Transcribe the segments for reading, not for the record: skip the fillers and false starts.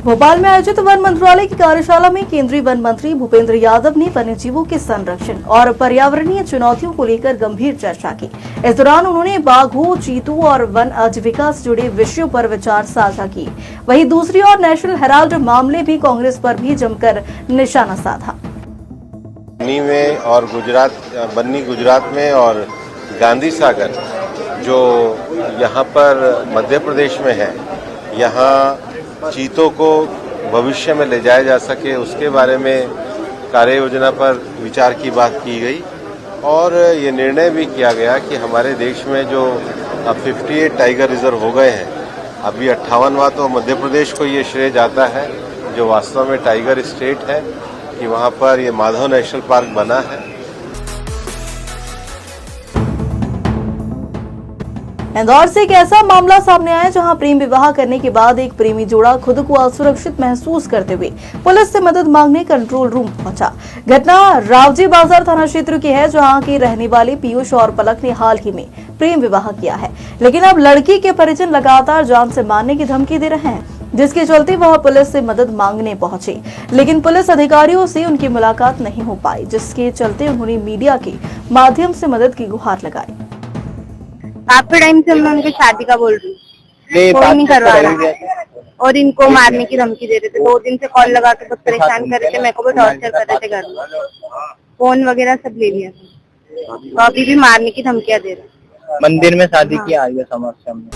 भोपाल में आयोजित वन मंत्रालय की कार्यशाला में केंद्रीय वन मंत्री भूपेंद्र यादव ने वन्य जीवों के संरक्षण और पर्यावरणीय चुनौतियों को लेकर गंभीर चर्चा की। इस दौरान उन्होंने बाघों, चीतों और वन आजीविका से जुड़े विषयों पर विचार साझा किए। वहीं दूसरी ओर नेशनल हेराल्ड मामले भी कांग्रेस पर भी जमकर निशाना साधा। बन्नी में और बन्नी गुजरात में और गांधी सागर जो यहाँ पर मध्य प्रदेश में है, यहाँ चीतों को भविष्य में ले जाया जा सके उसके बारे में कार्य योजना पर विचार की बात की गई और ये निर्णय भी किया गया कि हमारे देश में जो अब 58 टाइगर रिजर्व हो गए हैं, अभी 58वां तो मध्य प्रदेश को ये श्रेय जाता है जो वास्तव में टाइगर स्टेट है कि वहाँ पर ये माधव नेशनल पार्क बना है। इंदौर से एक ऐसा मामला सामने आया जहां प्रेम विवाह करने के बाद एक प्रेमी जोड़ा खुद को असुरक्षित महसूस करते हुए पुलिस से मदद मांगने कंट्रोल रूम पहुंचा। घटना रावजी बाजार थाना क्षेत्र की है, जहां के रहने वाले पीयूष और पलक ने हाल ही में प्रेम विवाह किया है, लेकिन अब लड़की के परिजन लगातार जान से मारने की धमकी दे रहे हैं, जिसके चलते वह पुलिस से मदद मांगने पहुंचे, लेकिन पुलिस अधिकारियों से उनकी मुलाकात नहीं हो पाई, जिसके चलते उन्होंने मीडिया के माध्यम से मदद की गुहार लगाई। काफी टाइम से मैं उनकी शादी का बोल रही हूँ, कोई नहीं करवा रहा और इनको मारने की धमकी दे रहे थे। 2 दिन से कॉल लगा के बहुत परेशान कर रहे थे, मेरे को भी टॉर्चर कर रहे थे घर में, फोन वगैरह सब ले लिया था, तो अभी भी मारने की धमकियां दे रहे। मंदिर में शादी की आ गया समस्या में।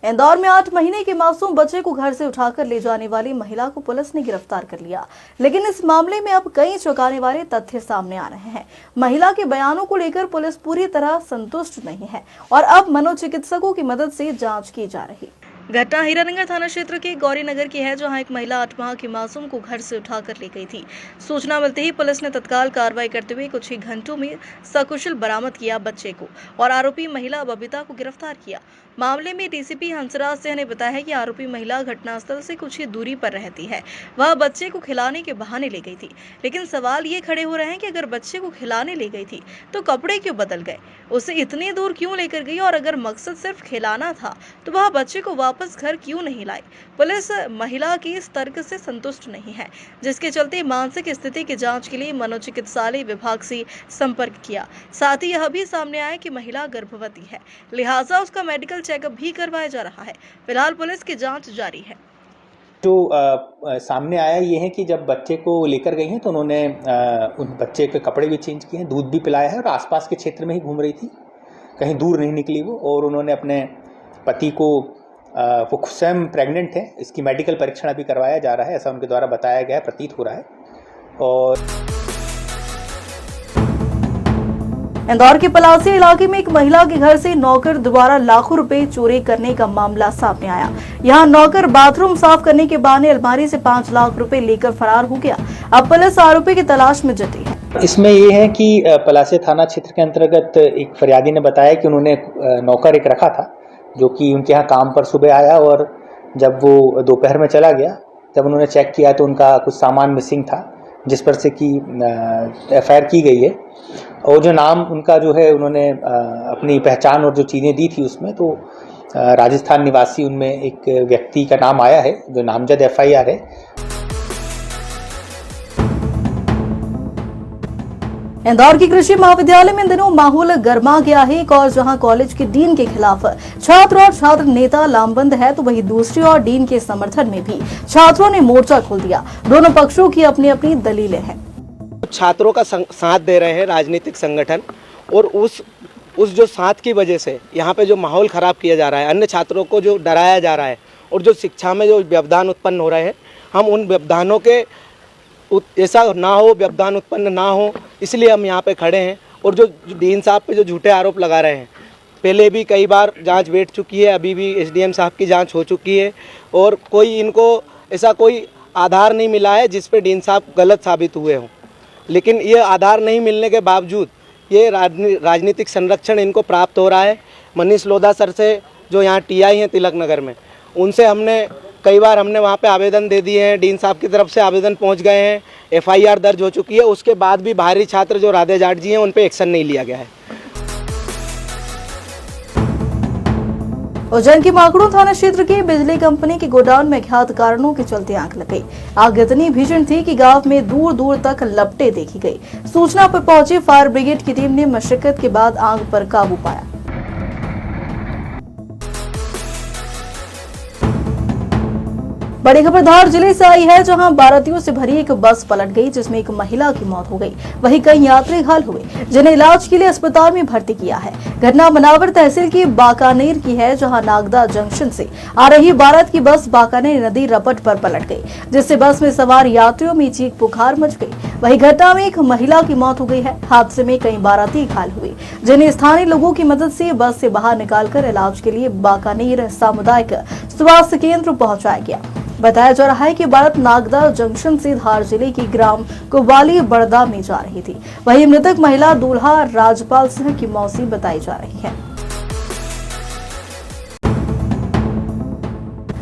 इंदौर में 8 महीने के मासूम बच्चे को घर से उठाकर ले जाने वाली महिला को पुलिस ने गिरफ्तार कर लिया, लेकिन इस मामले में अब कई चौंकाने वाले तथ्य सामने आ रहे हैं। महिला के बयानों को लेकर पुलिस पूरी तरह संतुष्ट नहीं है और अब मनोचिकित्सकों की मदद से जांच की जा रही। घटना हीरानगर थाना क्षेत्र के गौरी नगर की है, जहां एक महिला 8 माह की मासूम को घर से उठाकर ले गई थी। सूचना मिलते ही पुलिस ने तत्काल कार्रवाई करते हुए कुछ ही घंटों में सकुशल बरामद किया बच्चे को और आरोपी महिला बबीता को गिरफ्तार किया। मामले में डीसीपी हंसराज सिंह ने बताया कि आरोपी महिला घटनास्थल से कुछ ही दूरी पर रहती है। वह बच्चे को खिलाने के बहाने ले गई थी, लेकिन सवाल ये खड़े हो रहे हैं कि अगर बच्चे को खिलाने ले गई थी तो कपड़े क्यों बदल गए, उसे इतनी दूर क्यों लेकर गई और अगर मकसद सिर्फ खिलाना था तो वह बच्चे को वापस घर क्यों नहीं लाई। पुलिस महिला की इस तर्क से संतुष्ट नहीं है, जिसके चलते मानसिक स्थिति की जांच के लिए मनोचिकित्सालय विभाग से संपर्क किया। साथ ही यह भी सामने आया कि महिला गर्भवती है, लिहाजा उसका मेडिकल चेकअप भी करवाया जा रहा है। फिलहाल पुलिस की जांच जारी है। जो सामने आया ये है कि जब बच्चे को लेकर गई हैं तो उन्होंने उन बच्चे के कपड़े भी चेंज किए हैं, दूध भी पिलाया है और आसपास के क्षेत्र में ही घूम रही थी, कहीं दूर नहीं निकली वो। और उन्होंने अपने पति को, वो स्वयं प्रेग्नेंट है, इसकी मेडिकल परीक्षण अभी करवाया जा रहा है, ऐसा उनके द्वारा बताया गया, प्रतीत हो रहा है। और इंदौर के पलासी इलाके में एक महिला के घर से नौकर द्वारा लाखों रुपए चोरी करने का मामला सामने आया। यहां नौकर बाथरूम साफ करने के बहाने अलमारी से 5 लाख रुपए लेकर फरार हो गया। अब पुलिस आरोपी की तलाश में जुटी है। इसमें ये है कि पलासी थाना क्षेत्र के अंतर्गत एक फरियादी ने बताया कि उन्होंने नौकर एक रखा था जो कि उनके यहाँ काम पर सुबह आया और जब वो दोपहर में चला गया, जब उन्होंने चेक किया तो उनका कुछ सामान मिसिंग था, जिस पर से कि एफआईआर की गई है। और जो नाम उनका जो है, उन्होंने अपनी पहचान और जो चीज़ें दी थी उसमें, तो राजस्थान निवासी उनमें एक व्यक्ति का नाम आया है जो नामजद एफआईआर है। इंदौर की कृषि महाविद्यालय में इन दिनों माहौल गर्मा गया है। एक और जहां कॉलेज के डीन के खिलाफ छात्र और छात्र नेता लामबंद है, तो वहीं दूसरी ओर डीन के समर्थन में भी छात्रों ने मोर्चा खोल दिया। दोनों पक्षों की अपनी अपनी दलीलें हैं। छात्रों का साथ दे रहे हैं राजनीतिक संगठन, और उस जो साथ की वजह से यहाँ पे जो माहौल खराब किया जा रहा है, अन्य छात्रों को जो डराया जा रहा है और जो शिक्षा में जो व्यवधान उत्पन्न हो रहे हैं, हम उन व्यवधानों के ऐसा ना हो, व्यवधान उत्पन्न ना हो, इसलिए हम यहाँ पे खड़े हैं। और जो डीन साहब पे जो झूठे आरोप लगा रहे हैं, पहले भी कई बार जांच बैठ चुकी है, अभी भी एसडीएम साहब की जांच हो चुकी है और कोई इनको ऐसा कोई आधार नहीं मिला है जिस पे डीन साहब गलत साबित हुए हों। लेकिन ये आधार नहीं मिलने के बावजूद ये राजनीतिक संरक्षण इनको प्राप्त हो रहा है। मनीष लोधा सर से जो यहाँ टीआई हैं तिलक नगर में, उनसे कई बार हमने वहाँ पे आवेदन दे दिए हैं, डीन साहब की तरफ से आवेदन पहुँच गए हैं, एफआईआर दर्ज हो चुकी है। उसके बाद भी बाहरी छात्र जो राधे जाट जी हैं उन पे एक्शन नहीं लिया गया है। उज्जैन के माकड़ू थाना क्षेत्र के बिजली कंपनी के गोडाउन में अज्ञात कारणों के चलते आग लग गई। आग इतनी भीषण थी कि गांव में दूर दूर तक लपटें देखी गई। सूचना पर पहुंची फायर ब्रिगेड की टीम ने मशक्कत के बाद आग पर काबू पाया। बड़ी खबर धार जिले से आई है, जहां बारातियों से भरी एक बस पलट गई, जिसमें एक महिला की मौत हो गई। वहीं कई यात्री घायल हुए, जिन्हें इलाज के लिए अस्पताल में भर्ती किया है। घटना मनावर तहसील की बाकानेर की है, जहां नागदा जंक्शन से आ रही बारात की बस बाकानेर नदी रपट पर पलट गई, जिससे बस में सवार यात्रियों में चीख पुकार मच गई। वहीं घटना में एक महिला की मौत हो गई है। हादसे में कई बाराती घायल हुए, जिन्हें स्थानीय लोगों की मदद से बस से बाहर निकालकर इलाज के लिए बाकानेर सामुदायिक स्वास्थ्य केंद्र पहुंचाया गया। बताया जा रहा है कि बारात नागदा जंक्शन से धार जिले की ग्राम कुवाली बड़दा में जा रही थी। वहीं मृतक महिला दूल्हा राजपाल सिंह की मौसी बताई जा रही है।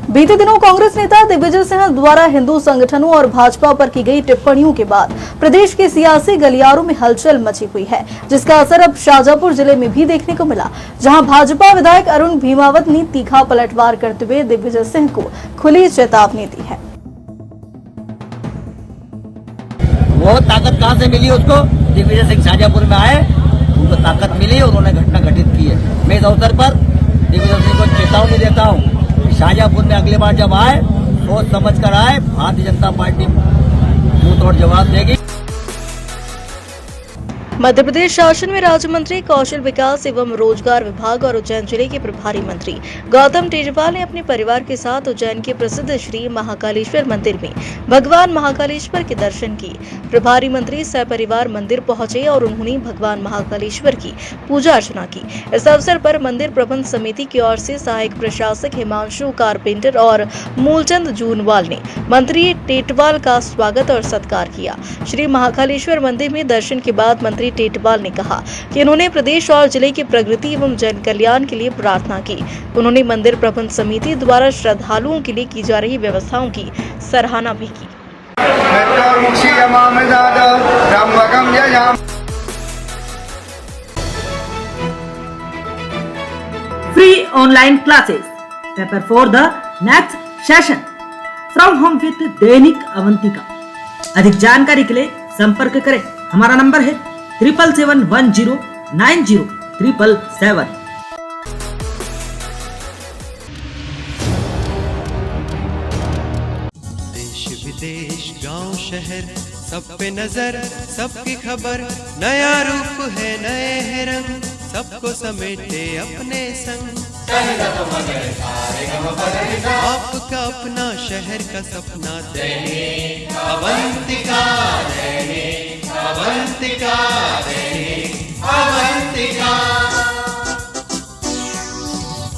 बीते दिनों कांग्रेस नेता दिग्विजय सिंह द्वारा हिंदू संगठनों और भाजपा पर की गई टिप्पणियों के बाद प्रदेश के सियासी गलियारों में हलचल मची हुई है, जिसका असर अब शाजापुर जिले में भी देखने को मिला, जहां भाजपा विधायक अरुण भीमावत ने तीखा पलटवार करते हुए दिग्विजय सिंह को खुली चेतावनी दी है। वो ताकत कहां से मिली उसको? दिग्विजय सिंह शाजापुर में आए, उनको ताकत मिली और उन्होंने घटना घटित की है। मैं इस अवसर पर दिग्विजय सिंह को चेतावनी देता हूँ, शाजापुर में अगली बार जब आए सोच समझ कर आए, भारतीय जनता पार्टी मुंह तोड़ जवाब देगी। मध्य प्रदेश शासन में राज्य मंत्री कौशल विकास एवं रोजगार विभाग और उज्जैन जिले के प्रभारी मंत्री गौतम तेजपाल ने अपने परिवार के साथ उज्जैन के प्रसिद्ध श्री महाकालेश्वर मंदिर में भगवान महाकालेश्वर के दर्शन किए। प्रभारी मंत्री सपरिवार मंदिर पहुंचे और उन्होंने भगवान महाकालेश्वर की पूजा अर्चना की। इस अवसर पर मंदिर प्रबंध समिति की ओर से सहायक प्रशासक हिमांशु कारपेंटर और मूलचंद जूनवाल ने मंत्री टेटवाल का स्वागत और सत्कार किया। श्री महाकालेश्वर मंदिर में दर्शन के बाद मंत्री टेटवाल ने कहा कि उन्होंने प्रदेश और जिले की प्रगति एवं जन कल्याण के लिए प्रार्थना की। उन्होंने मंदिर प्रबंध समिति द्वारा श्रद्धालुओं के लिए की जा रही व्यवस्थाओं की सराहना भी की। Free online classes. Prepare for the next session from home with दैनिक अवंतिका। अधिक जानकारी के लिए संपर्क करें। हमारा नंबर है 7771090777। देश विदेश गांव शहर सब पे नजर, सबकी खबर, नया रूप है नए है रंग, सबको समेटे अपने संग। आपका अपना शहर का सपना दैनिक अवंतिका, दैनिक अवंतिका, दैनिक अवंतिका।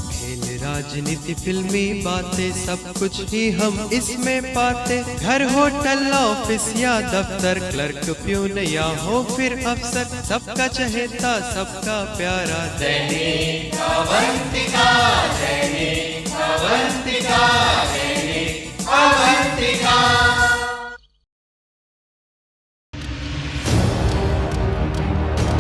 खेल राजनीति फिल्मी बातें सब कुछ ही हम इसमें पाते। घर होटल ऑफिस या दफ्तर, क्लर्क प्यून या हो फिर अफसर, सबका चहेता सबका प्यारा दैनिक अवंतिका।